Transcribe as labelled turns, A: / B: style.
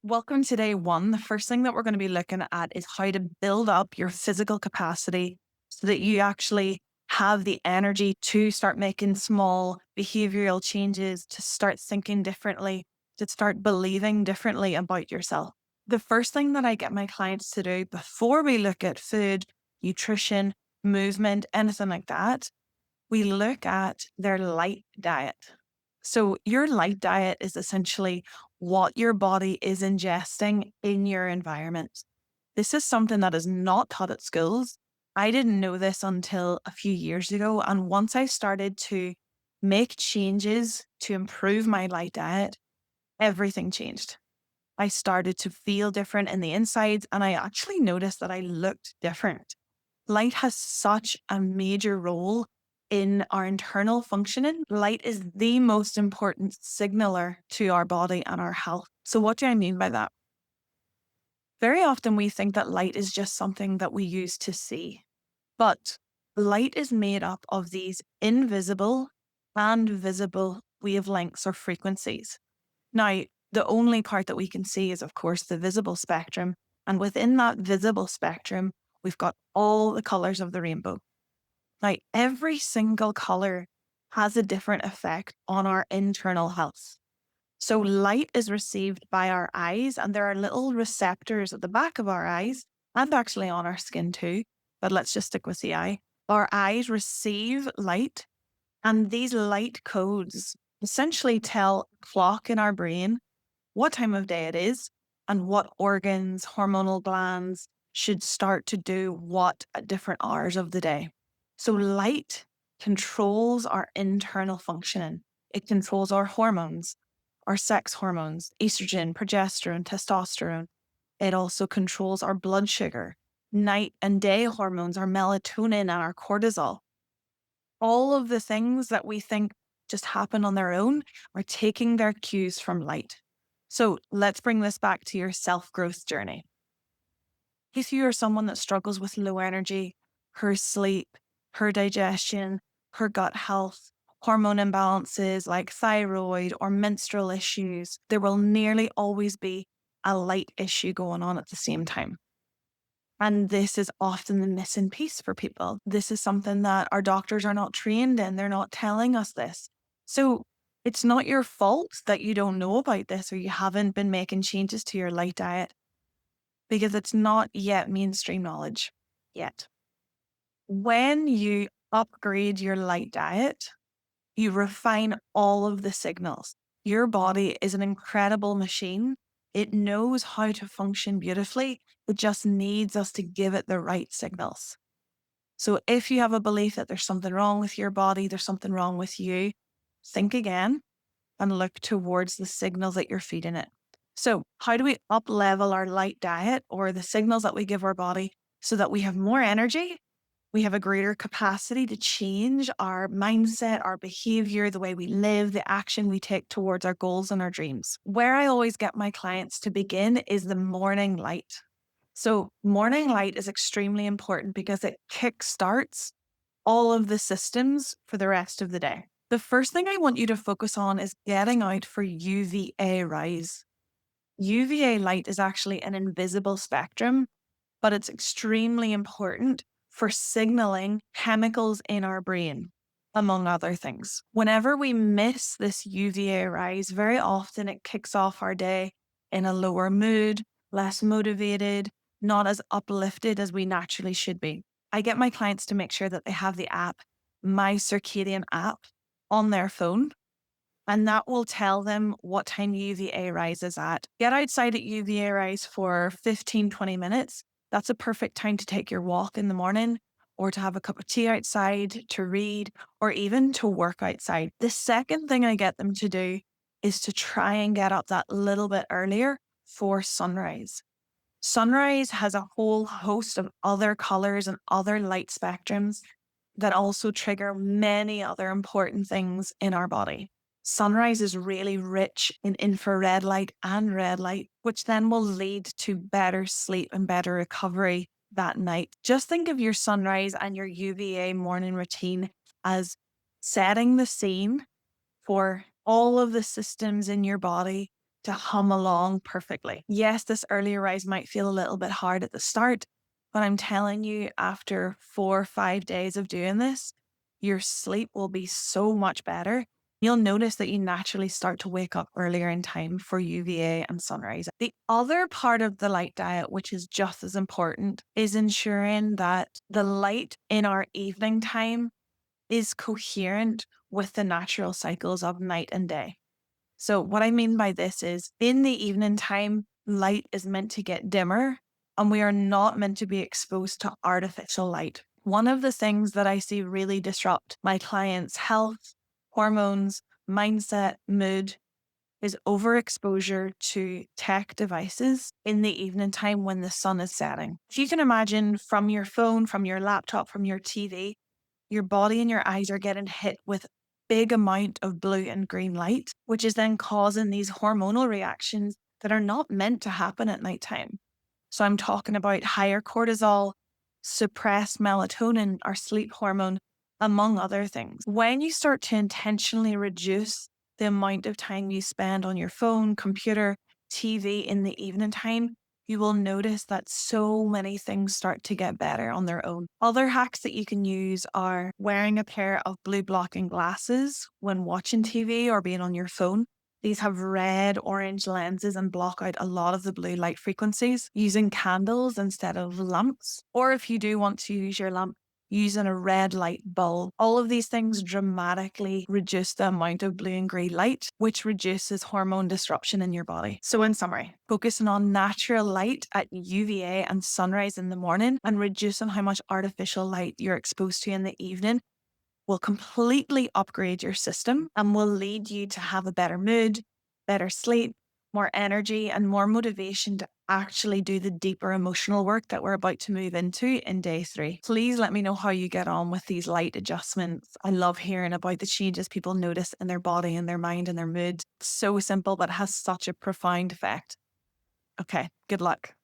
A: Welcome to day one. The first thing that we're going to be looking at is how to build up your physical capacity so that you actually have the energy to start making small behavioral changes, to start thinking differently, to start believing differently about yourself. The first thing that I get my clients to do before we look at food, nutrition, movement, anything like that, we look at their light diet. So, your light diet is essentially what your body is ingesting in your environment. This is something that is not taught at schools. I didn't know this until a few years ago. And once I started to make changes to improve my light diet, everything changed. I started to feel different in the insides, and I actually noticed that I looked different. Light has such a major role in our internal functioning. Light is the most important signaler to our body and our health. So, what do I mean by that? Very often we think that light is just something that we use to see, but light is made up of these invisible and visible wavelengths or frequencies. Now, the only part that we can see is, of course, the visible spectrum. And within that visible spectrum, we've got all the colors of the rainbow. Now, every single color has a different effect on our internal health. So, light is received by our eyes, and there are little receptors at the back of our eyes and actually on our skin too. But let's just stick with the eye. Our eyes receive light, and these light codes essentially tell a clock in our brain what time of day it is and what organs, hormonal glands should start to do what at different hours of the day. So, light controls our internal functioning. It controls our hormones, our sex hormones, estrogen, progesterone, testosterone. It also controls our blood sugar, night and day hormones, our melatonin, and our cortisol. All of the things that we think just happen on their own are taking their cues from light. So let's bring this back to your self growth journey. If you are someone that struggles with low energy, her sleep, her digestion, her gut health, hormone imbalances like thyroid or menstrual issues, there will nearly always be a light issue going on at the same time. And this is often the missing piece for people. This is something that our doctors are not trained in. They're not telling us this. So it's not your fault that you don't know about this or you haven't been making changes to your light diet because it's not yet mainstream knowledge yet. When you upgrade your light diet, you refine all of the signals. Your body is an incredible machine. It knows how to function beautifully. It just needs us to give it the right signals. So if you have a belief that there's something wrong with your body, there's something wrong with you, think again and look towards the signals that you're feeding it. So how do we up level our light diet or the signals that we give our body so that we have more energy? We have a greater capacity to change our mindset, our behavior, the way we live, the action we take towards our goals and our dreams. Where I always get my clients to begin is the morning light. So, morning light is extremely important because it kickstarts all of the systems for the rest of the day. The first thing I want you to focus on is getting out for UVA rays. UVA light is actually an invisible spectrum, but it's extremely important for signaling chemicals in our brain, among other things. Whenever we miss this UVA rise, very often it kicks off our day in a lower mood, less motivated, not as uplifted as we naturally should be. I get my clients to make sure that they have the app, my circadian app, on their phone, and that will tell them what time UVA rise is at. Get outside at UVA rise for 15, 20 minutes. That's a perfect time to take your walk in the morning or to have a cup of tea outside, to read, or even to work outside. The second thing I get them to do is to try and get up that little bit earlier for sunrise. Sunrise has a whole host of other colors and other light spectrums that also trigger many other important things in our body. Sunrise is really rich in infrared light and red light, which then will lead to better sleep and better recovery that night. Just think of your sunrise and your UVA morning routine as setting the scene for all of the systems in your body to hum along perfectly. Yes, this earlier rise might feel a little bit hard at the start, but I'm telling you, after 4 or 5 days of doing this, your sleep will be so much better. You'll notice that you naturally start to wake up earlier in time for UVA and sunrise. The other part of the light diet, which is just as important, is ensuring that the light in our evening time is coherent with the natural cycles of night and day. So what I mean by this is in the evening time, light is meant to get dimmer and we are not meant to be exposed to artificial light. One of the things that I see really disrupt my clients' health, hormones, mindset, mood is overexposure to tech devices in the evening time when the sun is setting. If you can imagine from your phone, from your laptop, from your TV, your body and your eyes are getting hit with big amount of blue and green light, which is then causing these hormonal reactions that are not meant to happen at nighttime. So I'm talking about higher cortisol, suppressed melatonin, our sleep hormone, among other things. When you start to intentionally reduce the amount of time you spend on your phone, computer, TV in the evening time, you will notice that so many things start to get better on their own. Other hacks that you can use are wearing a pair of blue blocking glasses when watching TV or being on your phone. These have red, orange lenses and block out a lot of the blue light frequencies, using candles instead of lamps. Or if you do want to use your lamp, using a red light bulb. All of these things dramatically reduce the amount of blue and green light, which reduces hormone disruption in your body. So in summary, focusing on natural light at UVA and sunrise in the morning and reducing how much artificial light you're exposed to in the evening will completely upgrade your system and will lead you to have a better mood, better sleep, more energy, and more motivation to actually do the deeper emotional work that we're about to move into in day 3. Please let me know how you get on with these light adjustments. I love hearing about the changes people notice in their body and their mind and their mood. It's so simple, but has such a profound effect. Okay, good luck.